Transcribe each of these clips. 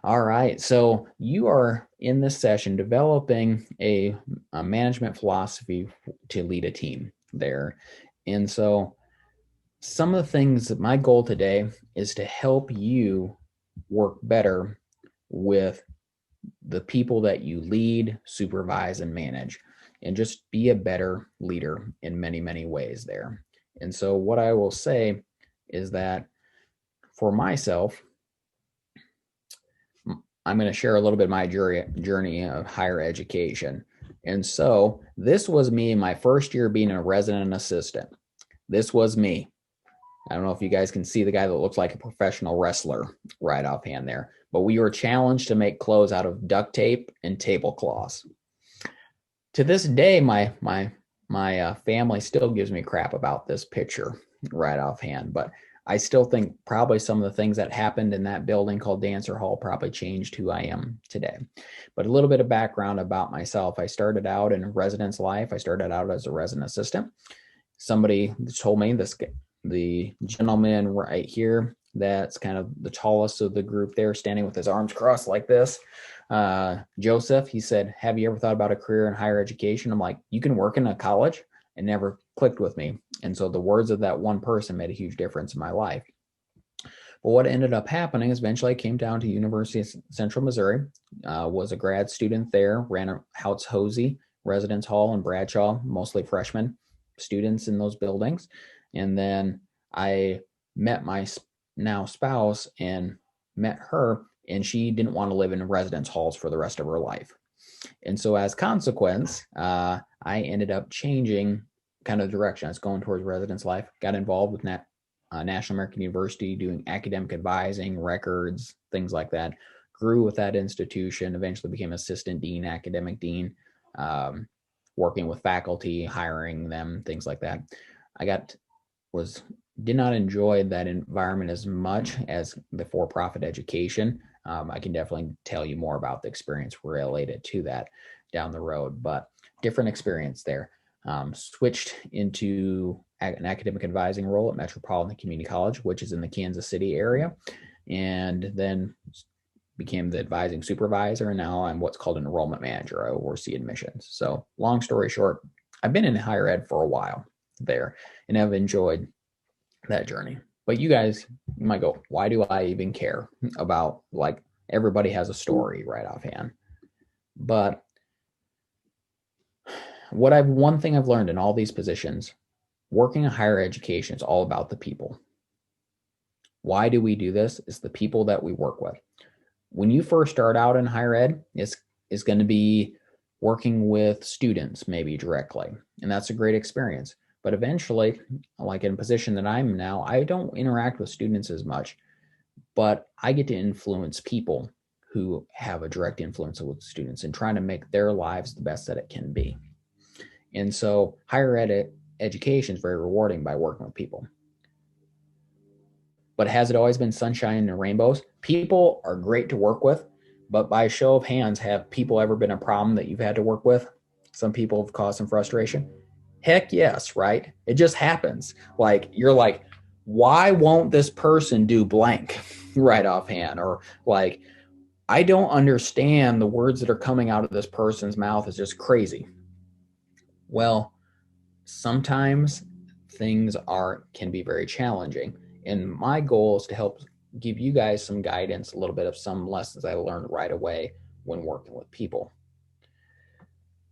All right. So you are in this session developing a management philosophy to lead a team there. And so some of the things that my goal today is to help you work better with the people that you lead, supervise, and manage, and just be a better leader in many, many ways there. And so what I will say is that for myself, I'm going to share a little bit of my journey of higher education. And so this was me in my first year being a resident assistant. This was me. I don't know if you guys can see the guy that looks like a professional wrestler right offhand there, but we were challenged to make clothes out of duct tape and tablecloths. To this day, my family still gives me crap about this picture right offhand, but I still think probably some of the things that happened in that building called Dancer Hall probably changed who I am today. But a little bit of background about myself. I started out in residence life. I started out as a resident assistant. Somebody told me the gentleman right here, that's kind of the tallest of the group there, standing with his arms crossed like this. Joseph, he said, have you ever thought about a career in higher education? I'm like, you can work in a college? It never clicked with me. And so the words of that one person made a huge difference in my life. But what ended up happening is eventually I came down to University of Central Missouri, was a grad student there, ran a House Hosey residence hall in Bradshaw, mostly freshmen students in those buildings. And then I met my now spouse and met her, and she didn't want to live in residence halls for the rest of her life. And so as consequence, I ended up changing kind of direction. I was going towards residence life, got involved with National American University, doing academic advising, records, things like that. Grew with that institution, eventually became assistant dean, academic dean, working with faculty, hiring them, things like that. Did not enjoy that environment as much as the for-profit education. I can definitely tell you more about the experience related to that down the road, but different experience there. Switched into an academic advising role at Metropolitan Community College, which is in the Kansas City area, and then became the advising supervisor, and now I'm what's called an enrollment manager. I oversee admissions. So long story short, I've been in higher ed for a while there and have enjoyed that journey. But you guys, you might go, why do I even care about, like, everybody has a story right offhand. But one thing I've learned in all these positions, working in higher education is all about the people. Why do we do this? It's the people that we work with. When you first start out in higher ed, it's going to be working with students maybe directly, and that's a great experience. But eventually, like in a position that I'm in now, I don't interact with students as much, but I get to influence people who have a direct influence with students and trying to make their lives the best that it can be. And so higher ed education is very rewarding by working with people. But has it always been sunshine and rainbows? People are great to work with, but by show of hands, have people ever been a problem that you've had to work with? Some people have caused some frustration. Heck yes, right? It just happens. Like, you're like, why won't this person do blank right offhand? Or like, I don't understand the words that are coming out of this person's mouth is just crazy. Well, sometimes things can be very challenging. And my goal is to help give you guys some guidance, a little bit of some lessons I learned right away when working with people.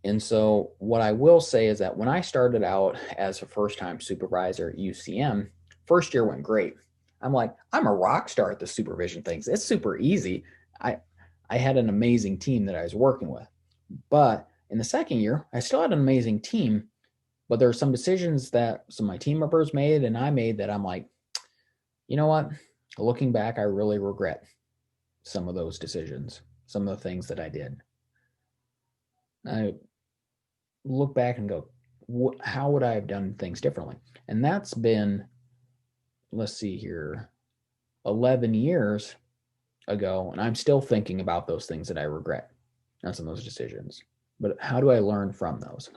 And so what I will say is that when I started out as a first-time supervisor at UCM, first year went great. I'm like, I'm a rock star at the supervision things. It's super easy. I had an amazing team that I was working with. But in the second year, I still had an amazing team, but there are some decisions that some of my team members made and I made that I'm like, you know what? Looking back, I really regret some of those decisions, some of the things that I did. I look back and go, how would I have done things differently? And that's been, let's see here, 11 years ago, and I'm still thinking about those things that I regret on some of those decisions. But how do I learn from those?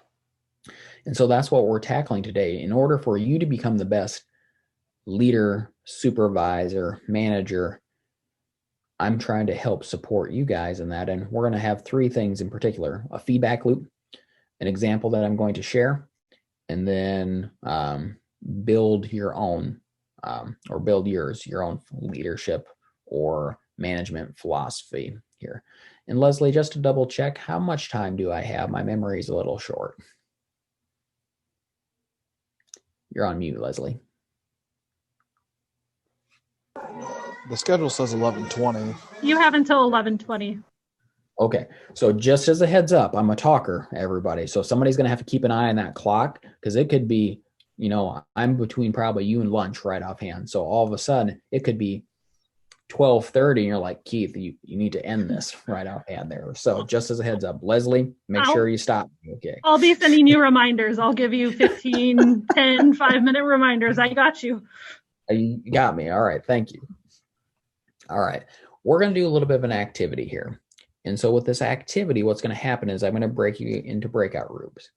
And so that's what we're tackling today. In order for you to become the best leader, supervisor, manager, I'm trying to help support you guys in that. And we're going to have three things in particular: a feedback loop, an example that I'm going to share, and then build your own or build your own leadership or management philosophy here. And Leslie, just to double check, how much time do I have? My memory is a little short. You're on mute, Leslie. The schedule says 11:20. You have until 11:20. Okay, so just as a heads up, I'm a talker, everybody. So somebody's going to have to keep an eye on that clock, because it could be, I'm between probably you and lunch right offhand. So all of a sudden it could be 12:30 and you're like, Keith, you need to end this right offhand there. So just as a heads up, Leslie, make sure you stop. Okay. I'll be sending you reminders. I'll give you 15, 10, 5-minute reminders. I got you. You got me. All right. Thank you. All right. We're going to do a little bit of an activity here. And so with this activity, what's going to happen is I'm going to break you into breakout groups.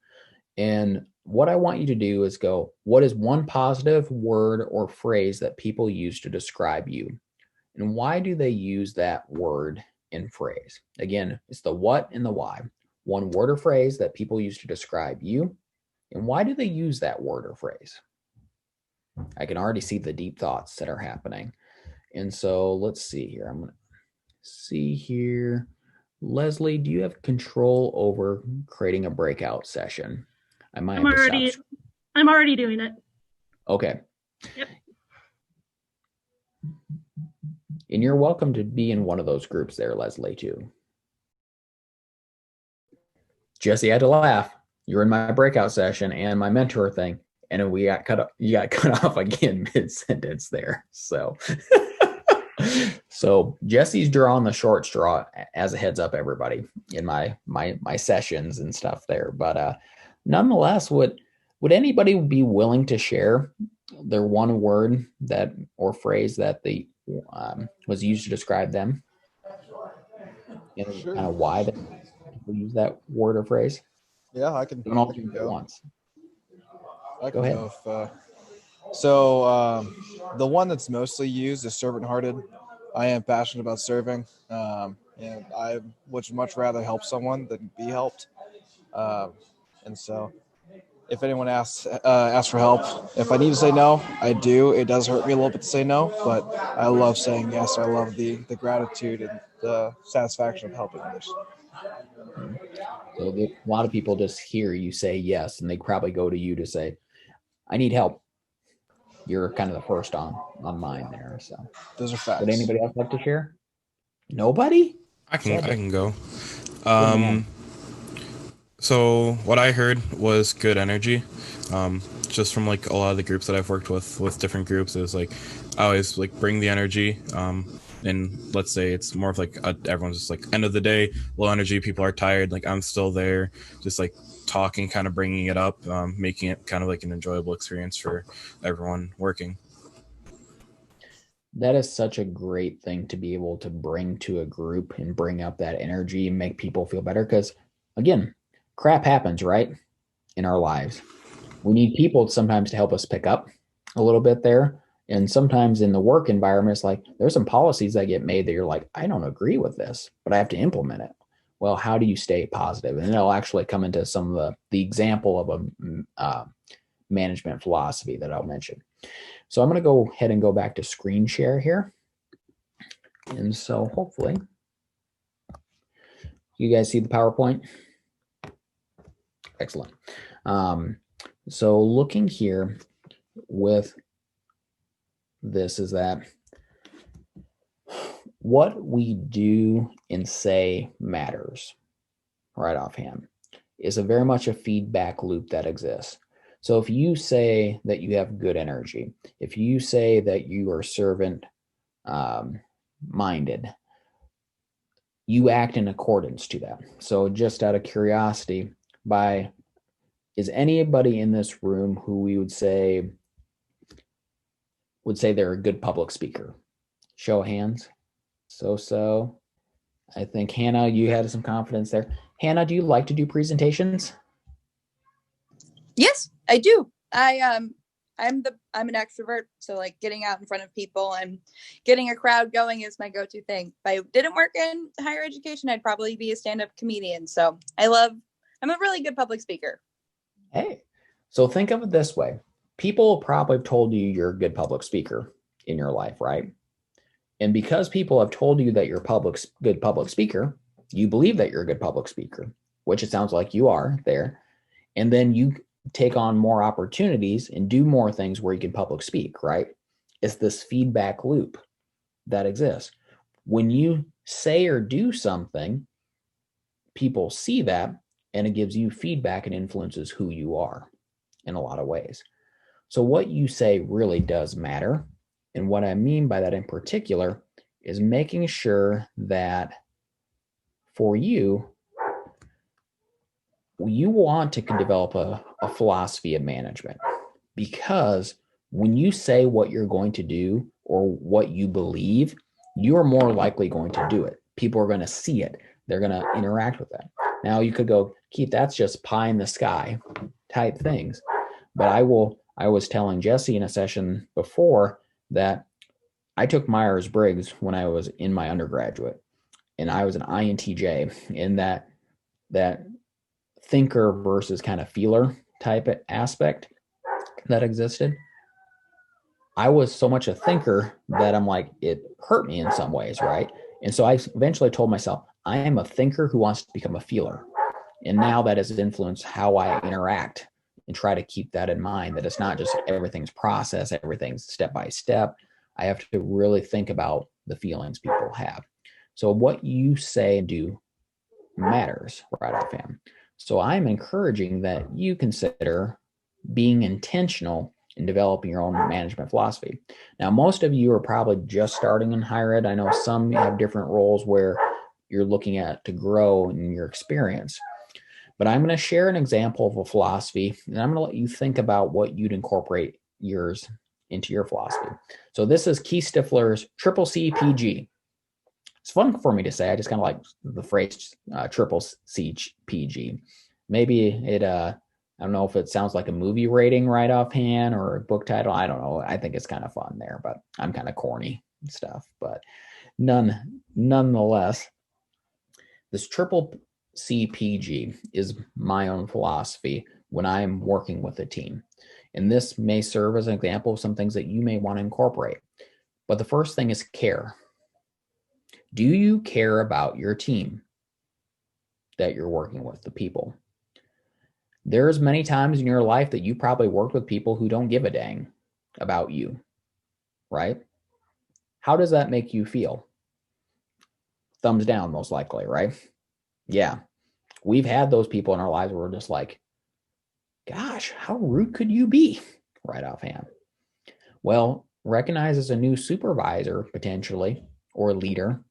And what I want you to do is go, what is one positive word or phrase that people use to describe you? And why do they use that word and phrase? Again, it's the what and the why. One word or phrase that people use to describe you. And why do they use that word or phrase? I can already see the deep thoughts that are happening. And so let's see here. I'm going to see here. Leslie, do you have control over creating a breakout session? I'm already doing it. Okay. Yep. And you're welcome to be in one of those groups there, Leslie, too. Jesse had to laugh. You're in my breakout session and my mentor thing, and then you got cut off again mid-sentence there. So so Jesse's drawing the short straw, as a heads up, everybody, in my sessions and stuff there. But nonetheless, would anybody be willing to share their one word that or phrase that they was used to describe them, and Sure. kind of why people use that word or phrase? Yeah, I can. Don't all do it at once. Go ahead. So the one that's mostly used is servant-hearted. I am passionate about serving, and I would much rather help someone than be helped. And so, if anyone asks for help, if I need to say no, I do. It does hurt me a little bit to say no, but I love saying yes. I love the gratitude and the satisfaction of helping others. So a lot of people just hear you say yes, and they probably go to you to say, I need help. You're kind of the first on mine there. So those are facts. Would anybody else like to share? Nobody? I can go. So what I heard was good energy. Just from like a lot of the groups that I've worked with different groups, it was like I always like bring the energy. And let's say it's more of like everyone's just like end of the day, low energy, people are tired. Like I'm still there, just like talking, kind of bringing it up, making it kind of like an enjoyable experience for everyone working. That is such a great thing to be able to bring to a group and bring up that energy and make people feel better. Because again, crap happens, right? In our lives. We need people sometimes to help us pick up a little bit there. And sometimes in the work environment, it's like there's some policies that get made that you're like, I don't agree with this, but I have to implement it. Well, how do you stay positive? And it'll actually come into some of the example of a management philosophy that I'll mention. So I'm going to go ahead and go back to screen share here. And so hopefully you guys see the PowerPoint. Excellent. So looking here with this is that what we do and say matters right offhand. Is a very much a feedback loop that exists. So if you say that you have good energy, if you say that you are servant minded, you act in accordance to that. So just out of curiosity, is anybody in this room who we would say they're a good public speaker? Show of hands. So I think Hannah, you had some confidence there. Hannah, do you like to do presentations? Yes, I do. I I'm an extrovert, so like getting out in front of people and getting a crowd going is my go-to thing. If I didn't work in higher education, I'd probably be a stand-up comedian. So I'm a really good public speaker. Hey, so think of it this way. People probably have told you you're a good public speaker in your life, right? And because people have told you that you're a good public speaker, you believe that you're a good public speaker, which it sounds like you are there. And then you take on more opportunities and do more things where you can public speak, right? It's this feedback loop that exists. When you say or do something, people see that, and it gives you feedback and influences who you are in a lot of ways. So what you say really does matter. And what I mean by that in particular is making sure that for you, you want to develop a philosophy of management, because when you say what you're going to do or what you believe, you are more likely going to do it. People are going to see it. They're going to interact with that. Now you could go, Keith, that's just pie in the sky type things. But I was telling Jesse in a session before that I took Myers-Briggs when I was in my undergraduate, and I was an INTJ, in that thinker versus kind of feeler type aspect that existed. I was so much a thinker that I'm like, it hurt me in some ways, right? And so I eventually told myself, I am a thinker who wants to become a feeler. And now that has influenced how I interact, and try to keep that in mind, that it's not just everything's process, everything's step by step. I have to really think about the feelings people have. So what you say and do matters right offhand. So I'm encouraging that you consider being intentional in developing your own management philosophy. Now, most of you are probably just starting in higher ed. I know some have different roles where you're looking at to grow in your experience. But I'm going to share an example of a philosophy, and I'm going to let you think about what you'd incorporate yours into your philosophy. So this is Keith Stiffler's Triple CPG. It's fun for me to say. I just kind of like the phrase Triple CPG. Maybe it, I don't know if it sounds like a movie rating right offhand or a book title. I don't know. I think it's kind of fun there, but I'm kind of corny and stuff. But nonetheless, this Triple CPG is my own philosophy when I'm working with a team. And this may serve as an example of some things that you may want to incorporate. But the first thing is care. Do you care about your team that you're working with, the people? There's many times in your life that you probably worked with people who don't give a dang about you, right? How does that make you feel? Thumbs down, most likely, right? Yeah. We've had those people in our lives where we're just like, gosh, how rude could you be? Right offhand. Well, recognize as a new supervisor, potentially, or leader,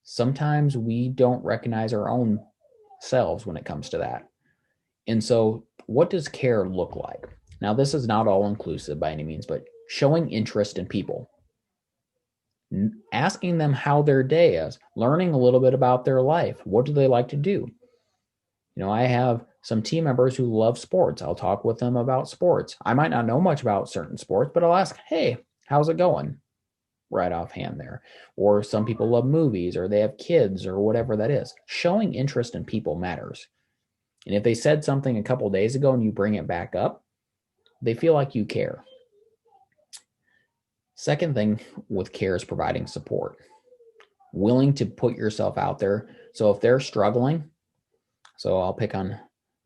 sometimes we don't recognize our own selves when it comes to that. And so what does care look like? Now, this is not all inclusive by any means, but showing interest in people, asking them how their day is, learning a little bit about their life. What do they like to do? You know, I have some team members who love sports. I'll talk with them about sports. I might not know much about certain sports, but I'll ask, hey, how's it going? Right offhand there. Or some people love movies, or they have kids, or whatever that is. Showing interest in people matters. And if they said something a couple of days ago and you bring it back up, they feel like you care. Second thing with care is providing support. Willing to put yourself out there. So if they're struggling, so I'll pick on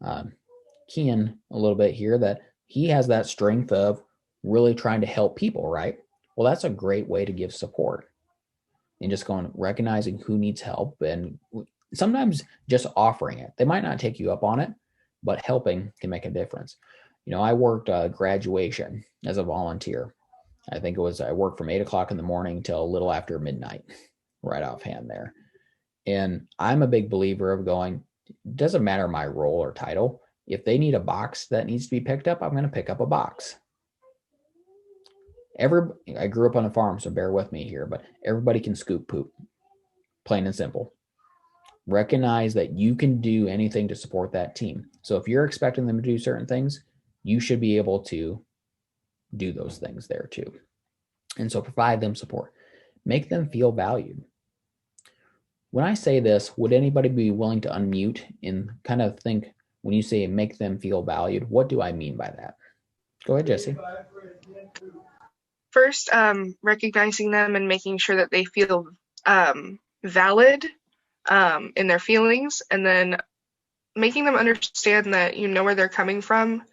Kian a little bit here, that he has that strength of really trying to help people, right? Well, that's a great way to give support. And just going, recognizing who needs help, and sometimes just offering it. They might not take you up on it, but helping can make a difference. You know, I worked graduation as a volunteer. I think I worked from 8 o'clock in the morning till a little after midnight, right offhand there. And I'm a big believer of going, it doesn't matter my role or title. If they need a box that needs to be picked up, I'm going to pick up a box. I grew up on a farm, so bear with me here, but everybody can scoop poop, plain and simple. Recognize that you can do anything to support that team. So if you're expecting them to do certain things, you should be able to do those things there too. And so provide them support. Make them feel valued. When I say this, would anybody be willing to unmute and kind of think, when you say make them feel valued, what do I mean by that? Go ahead, Jesse. First, recognizing them and making sure that they feel valid in their feelings, and then making them understand that you know where they're coming from.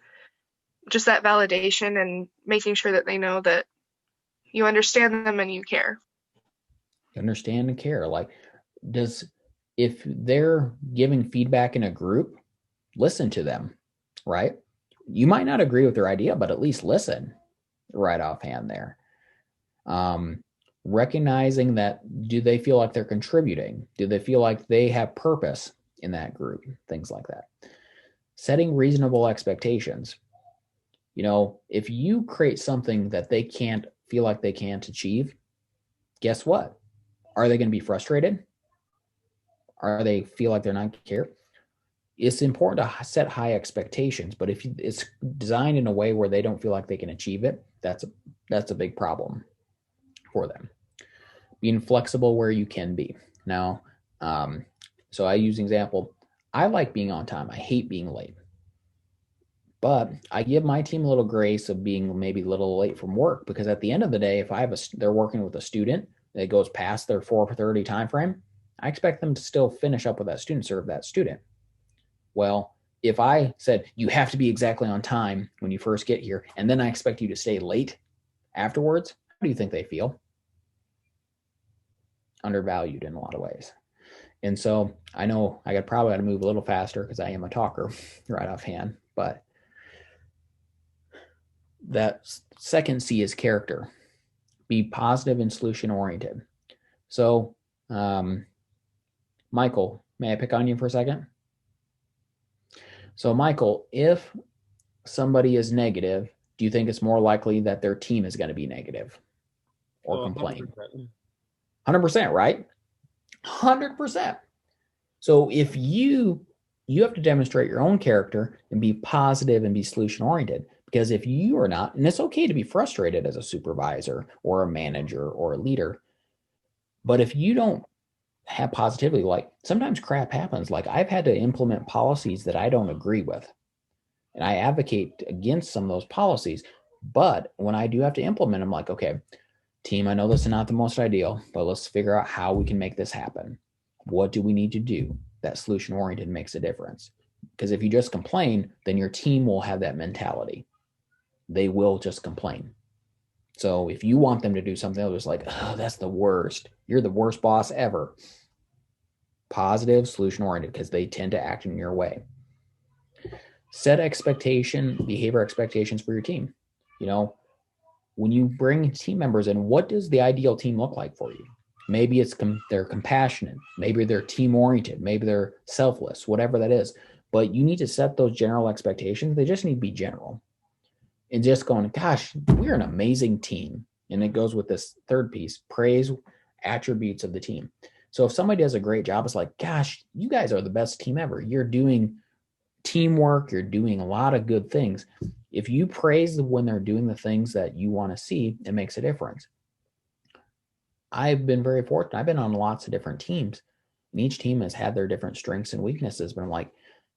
Just that validation and making sure that they know that you understand them and you care. Understand and care. Like, if they're giving feedback in a group, listen to them, right? You might not agree with their idea, but at least listen right offhand there. Recognizing that, do they feel like they're contributing? Do they feel like they have purpose in that group? Things like that. Setting reasonable expectations. You know, if you create something that they can't feel like they can't achieve, guess what? Are they going to be frustrated? Are they feel like they're not care? It's important to set high expectations, but if it's designed in a way where they don't feel like they can achieve it, that's a big problem for them. Being flexible where you can be. Now, so I use an example. I like being on time. I hate being late. But I give my team a little grace of being maybe a little late from work, because at the end of the day, if they're working with a student that goes past their 4:30 time frame, I expect them to still finish up with that student, serve that student. Well, if I said you have to be exactly on time when you first get here, and then I expect you to stay late afterwards, how do you think they feel? Undervalued in a lot of ways. And so I know I probably got to move a little faster because I am a talker right offhand, but that second C is character. Be positive and solution oriented. So, Michael, may I pick on you for a second? So, Michael, if somebody is negative, do you think it's more likely that their team is going to be negative or complain? 100%, right? 100%. So if you have to demonstrate your own character and be positive and be solution oriented, because if you are not, and it's okay to be frustrated as a supervisor or a manager or a leader, but if you don't have positivity, like sometimes crap happens. Like I've had to implement policies that I don't agree with, and I advocate against some of those policies. But when I do have to implement them, like, okay, team, I know this is not the most ideal, but let's figure out how we can make this happen. What do we need to do? That solution oriented makes a difference. Because if you just complain, then your team will have that mentality. They will just complain. So if you want them to do something, they'll just like, oh, that's the worst. You're the worst boss ever. Positive, solution oriented, because they tend to act in your way. Set behavior expectations for your team. You know, when you bring team members in, what does the ideal team look like for you? Maybe it's they're compassionate. Maybe they're team-oriented. Maybe they're selfless, whatever that is. But you need to set those general expectations. They just need to be general. And just going, gosh, we're an amazing team. And it goes with this third piece, praise attributes of the team. So if somebody does a great job, it's like, gosh, you guys are the best team ever. You're doing teamwork. You're doing a lot of good things. If you praise when they're doing the things that you want to see, it makes a difference. I've been very fortunate. I've been on lots of different teams, and each team has had their different strengths and weaknesses. But I'm like,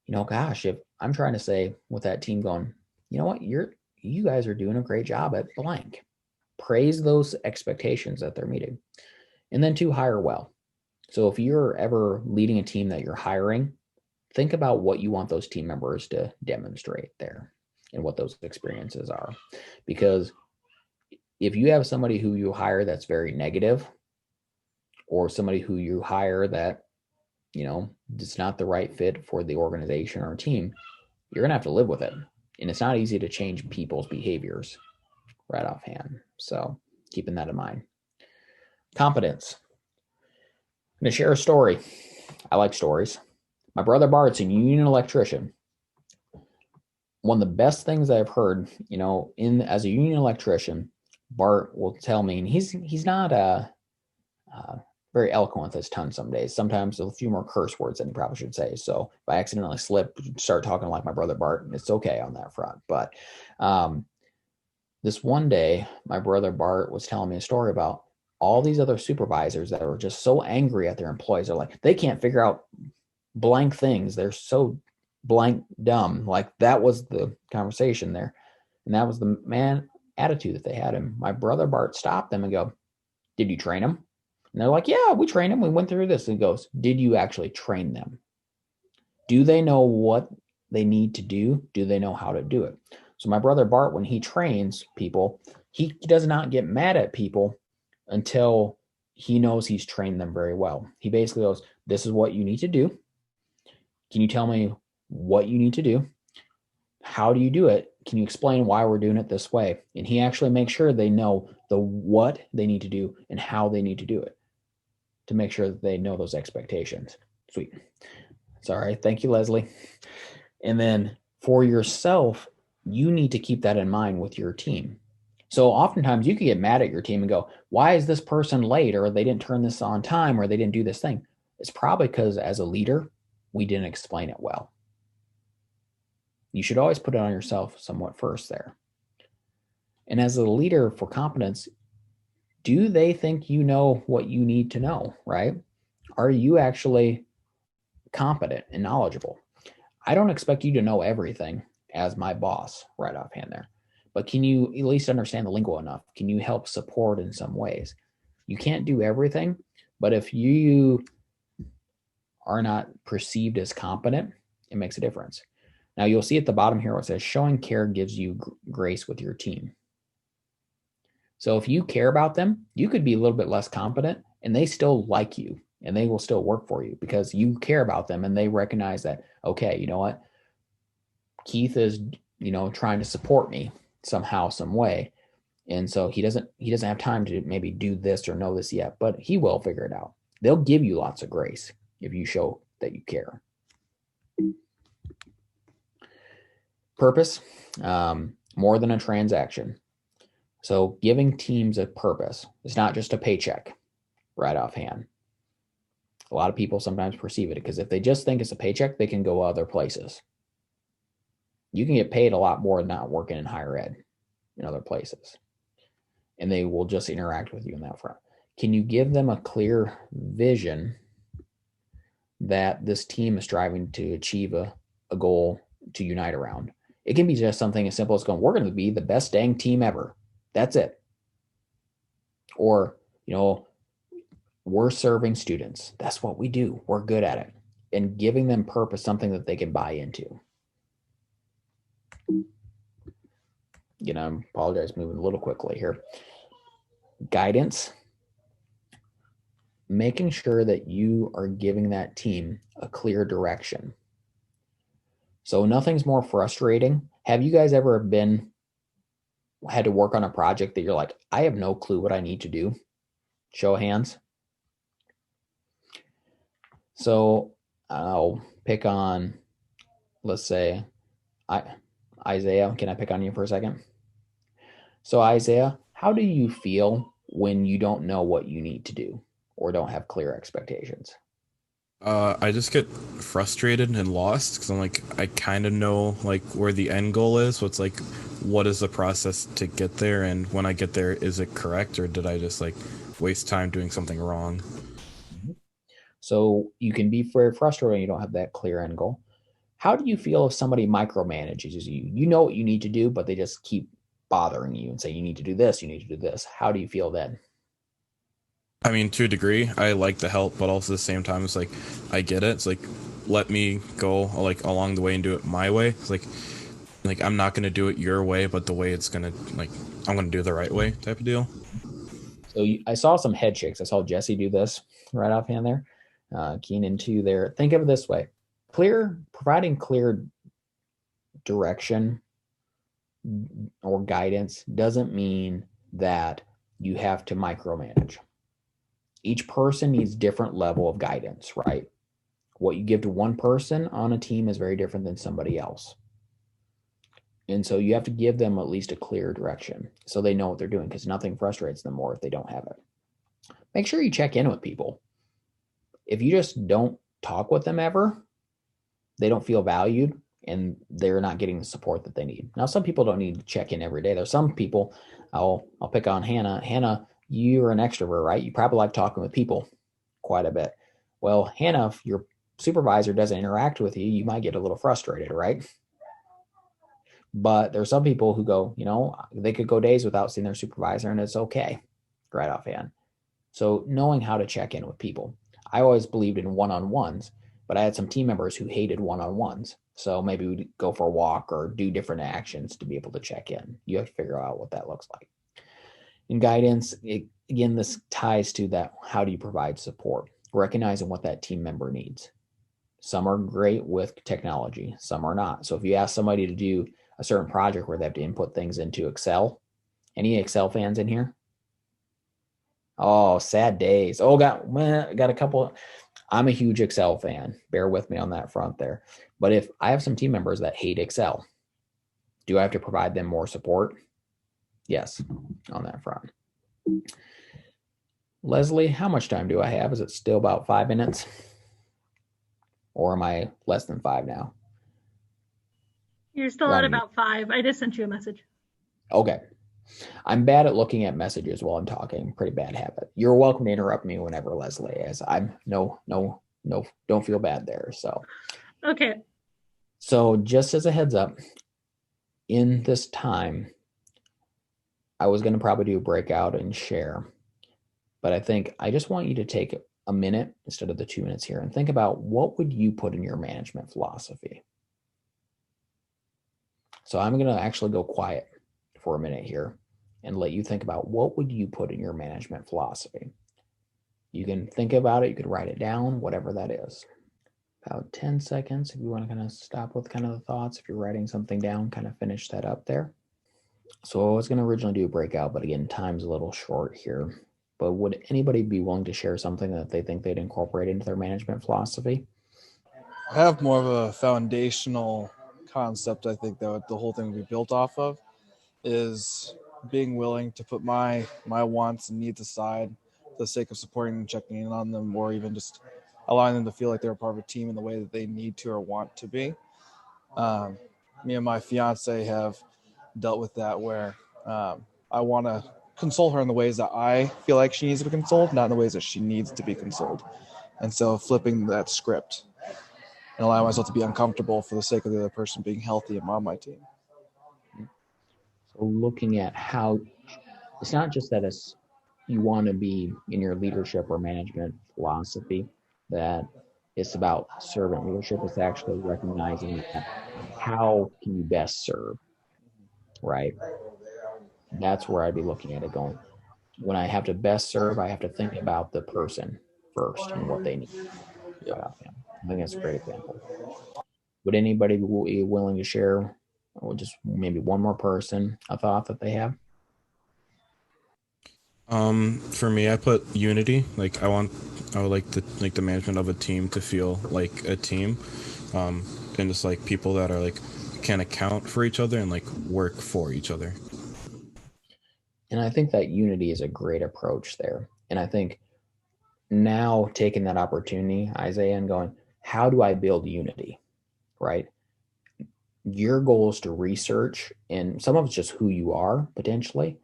you know, gosh, if I'm trying to say with that team going, you know what, you guys are doing a great job at blank. Praise those expectations that they're meeting. And then 2, hire well. So if you're ever leading a team that you're hiring, think about what you want those team members to demonstrate there and what those experiences are. Because if you have somebody who you hire that's very negative, or somebody who you hire that, you know, it's not the right fit for the organization or team, you're going to have to live with it. And it's not easy to change people's behaviors right offhand. So keeping that in mind. Competence. I'm going to share a story. I like stories. My brother Bart's a union electrician. One of the best things I've heard, you know, as a union electrician, Bart will tell me, and he's not very eloquent with his tongue some days. Sometimes a few more curse words than he probably should say. So if I accidentally start talking like my brother Bart, it's okay on that front. But This one day, my brother Bart was telling me a story about all these other supervisors that were just so angry at their employees. They're like, they can't figure out blank things. They're so blank dumb. Like that was the conversation there. And that was the attitude that they had. And my brother Bart stopped them and go, did you train them? And they're like, yeah, we trained them. We went through this. And he goes, did you actually train them? Do they know what they need to do? Do they know how to do it? So my brother Bart, when he trains people, he does not get mad at people until he knows he's trained them very well. He basically goes, this is what you need to do. Can you tell me what you need to do? How do you do it? Can you explain why we're doing it this way? And he actually makes sure they know the what they need to do and how they need to do it to make sure that they know those expectations. Sweet. Sorry. Thank you, Leslie. And then for yourself, you need to keep that in mind with your team. So oftentimes you can get mad at your team and go, why is this person late? Or they didn't turn this on time, or they didn't do this thing. It's probably because as a leader, we didn't explain it well. You should always put it on yourself somewhat first there. And as a leader for competence, do they think you know what you need to know, right? Are you actually competent and knowledgeable? I don't expect you to know everything as my boss right offhand there, but can you at least understand the lingo enough? Can you help support in some ways? You can't do everything, but if you are not perceived as competent, it makes a difference. Now you'll see at the bottom here where it says showing care gives you grace with your team. So if you care about them, you could be a little bit less competent and they still like you and they will still work for you because you care about them and they recognize that, okay, you know what? Keith is, trying to support me somehow, some way. And so he doesn't have time to maybe do this or know this yet, but he will figure it out. They'll give you lots of grace if you show that you care. Purpose, more than a transaction. So giving teams a purpose. It's not just a paycheck right offhand. A lot of people sometimes perceive it because if they just think it's a paycheck, they can go other places. You can get paid a lot more than not working in higher ed in other places. And they will just interact with you in that front. Can you give them a clear vision that this team is striving to achieve a goal to unite around? It can be just something as simple as going, we're going to be the best dang team ever. That's it. Or, we're serving students. That's what we do. We're good at it. And giving them purpose, something that they can buy into. I apologize, moving a little quickly here. Guidance. Making sure that you are giving that team a clear direction. So nothing's more frustrating. Have you guys ever had to work on a project that you're like, I have no clue what I need to do? Show of hands. So I'll pick on, let's say, Isaiah. Can I pick on you for a second? So Isaiah, how do you feel when you don't know what you need to do or don't have clear expectations? I just get frustrated and lost because I'm like, I kind of know like where the end goal is. So it's like, what is the process to get there? And when I get there, is it correct? Or did I just like waste time doing something wrong? So you can be very frustrated when you don't have that clear end goal. How do you feel if somebody micromanages you? You know what you need to do, but they just keep bothering you and say, you need to do this, you need to do this. How do you feel then? I mean, to a degree, I like the help, but also at the same time, it's like, I get it. It's like, let me go like along the way and do it my way. It's like I'm not going to do it your way, but the way it's going to I'm going to do it the right way type of deal. So I saw some head shakes. I saw Jesse do this right offhand there. Keenan too there. Think of it this way. Providing clear direction or guidance doesn't mean that you have to micromanage. Each person needs different level of guidance, right? What you give to one person on a team is very different than somebody else. And so you have to give them at least a clear direction so they know what they're doing, because nothing frustrates them more if they don't have it. Make sure you check in with people. If you just don't talk with them ever, they don't feel valued, and they're not getting the support that they need. Now, some people don't need to check in every day. There's some people, I'll pick on Hannah. Hannah, you're an extrovert, right? You probably like talking with people quite a bit. Well, Hannah, if your supervisor doesn't interact with you, you might get a little frustrated, right? But there's some people who go, they could go days without seeing their supervisor, and it's okay, right offhand. So knowing how to check in with people. I always believed in one-on-ones, but I had some team members who hated one-on-ones. So maybe we'd go for a walk or do different actions to be able to check in. You have to figure out what that looks like. In guidance, again, this ties to that. How do you provide support? Recognizing what that team member needs. Some are great with technology, some are not. So if you ask somebody to do a certain project where they have to input things into Excel, any Excel fans in here? Oh, sad days. Oh, got a couple. I'm a huge Excel fan. Bear with me on that front there. But if I have some team members that hate Excel, do I have to provide them more support? Yes, on that front. Leslie, how much time do I have? Is it still about 5 minutes? Or am I less than 5 now? You're still at about 5. I just sent you a message. Okay. I'm bad at looking at messages while I'm talking. Pretty bad habit. You're welcome to interrupt me whenever, Leslie, as I'm no, don't feel bad there. So, okay. So just as a heads up, in this time, I was going to probably do a breakout and share, but I think I just want you to take a minute instead of the 2 minutes here and think about what would you put in your management philosophy. So I'm going to actually go quiet for a minute here and let you think about what would you put in your management philosophy. You can think about it, you could write it down, whatever that is. About 10 seconds if you want to kind of stop with kind of the thoughts. If you're writing something down, kind of finish that up there. So I was going to originally do a breakout, but again, time's a little short here. But would anybody be willing to share something that they think they'd incorporate into their management philosophy? I have more of a foundational concept, I think, that the whole thing would be built off of, is being willing to put my wants and needs aside for the sake of supporting and checking in on them, or even just allowing them to feel like they're a part of a team in the way that they need to or want to be. Me and my fiance have dealt with that, where I want to console her in the ways that I feel like she needs to be consoled, not in the ways that she needs to be consoled. And so flipping that script and allow myself to be uncomfortable for the sake of the other person being healthy and on my team. So looking at how it's not just that you want to be in your leadership or management philosophy that it's about servant leadership. It's actually recognizing that how can you best serve, right? That's where I'd be looking at it going. When I have to best serve, I have to think about the person first and what they need. I think that's a great example. Would anybody be willing to share, or just maybe one more person, a thought that they have? For me, I put unity. Like I would like the management of a team to feel like a team, and just like people that are like can account for each other and like work for each other. And I think that unity is a great approach there. And I think now taking that opportunity, Isaiah, and going, how do I build unity, right? Your goal is to research, and some of it's just who you are potentially,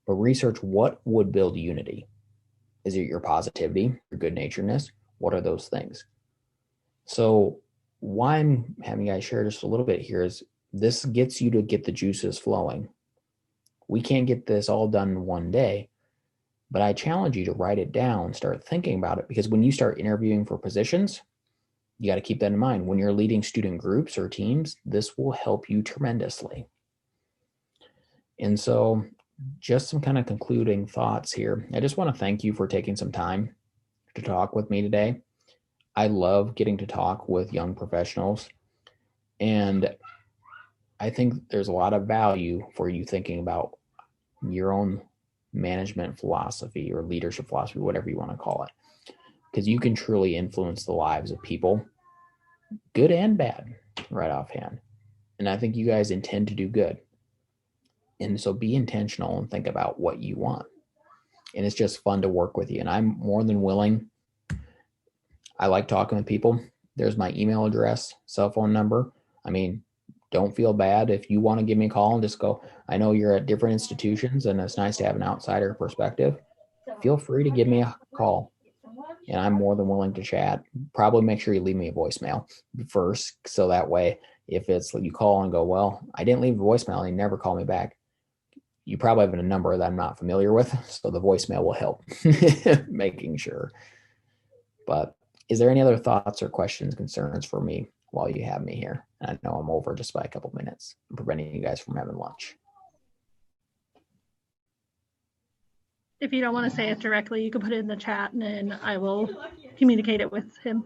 but research what would build unity. Is it your positivity, your good naturedness? What are those things? So why I'm having you guys share just a little bit here is this gets you to get the juices flowing. We can't get this all done in one day, but I challenge you to write it down, start thinking about it, because when you start interviewing for positions, you got to keep that in mind. When you're leading student groups or teams, this will help you tremendously. And so just some kind of concluding thoughts here. I just want to thank you for taking some time to talk with me today. I love getting to talk with young professionals, and I think there's a lot of value for you thinking about your own management philosophy or leadership philosophy, whatever you want to call it, because you can truly influence the lives of people, good and bad, right offhand. And I think you guys intend to do good. And so be intentional and think about what you want. And it's just fun to work with you. And I'm more than willing. I like talking with people. There's my email address, cell phone number. I mean, don't feel bad if you want to give me a call and just go, I know you're at different institutions and it's nice to have an outsider perspective. Feel free to give me a call and I'm more than willing to chat. Probably make sure you leave me a voicemail first. So that way, if it's you call and go, well, I didn't leave a voicemail and you never call me back, you probably have a number that I'm not familiar with. So the voicemail will help making sure. But is there any other thoughts or questions, concerns for me while you have me here? I know I'm over just by a couple minutes. I'm preventing you guys from having lunch. If you don't want to say it directly, you can put it in the chat and then I will communicate it with him.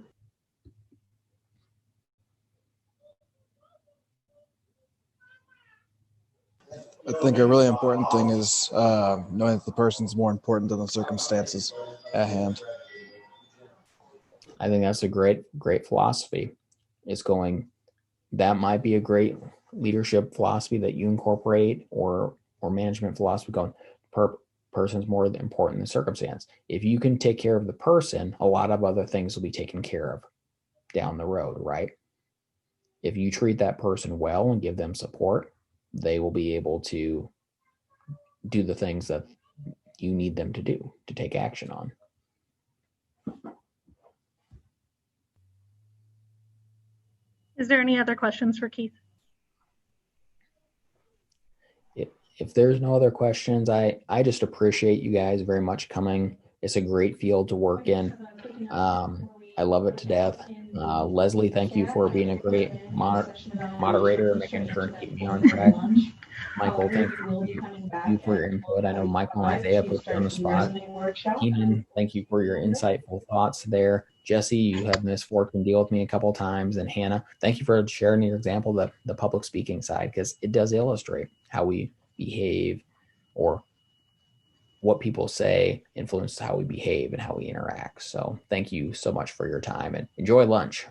I think a really important thing is knowing that the person's more important than the circumstances at hand. I think that's a great philosophy. It's going, that might be a great leadership philosophy that you incorporate, or management philosophy going, person's more important than circumstance. If you can take care of the person, a lot of other things will be taken care of down the road, right? If you treat that person well and give them support, they will be able to do the things that you need them to do, to take action on. Is there any other questions for Keith? If there's no other questions, I just appreciate you guys very much coming. It's a great field to work in. I love it to death. Leslie, thank you for being a great moderator and making sure to keep me on track. Michael, thank you for your input. I know Michael and Isaiah put you on the spot. Keenan, thank you for your insightful thoughts there. Jesse, you have misfortune deal with me a couple of times. And Hannah, thank you for sharing your example of the public speaking side, because it does illustrate how we behave, or what people say influences how we behave and how we interact. So thank you so much for your time and enjoy lunch.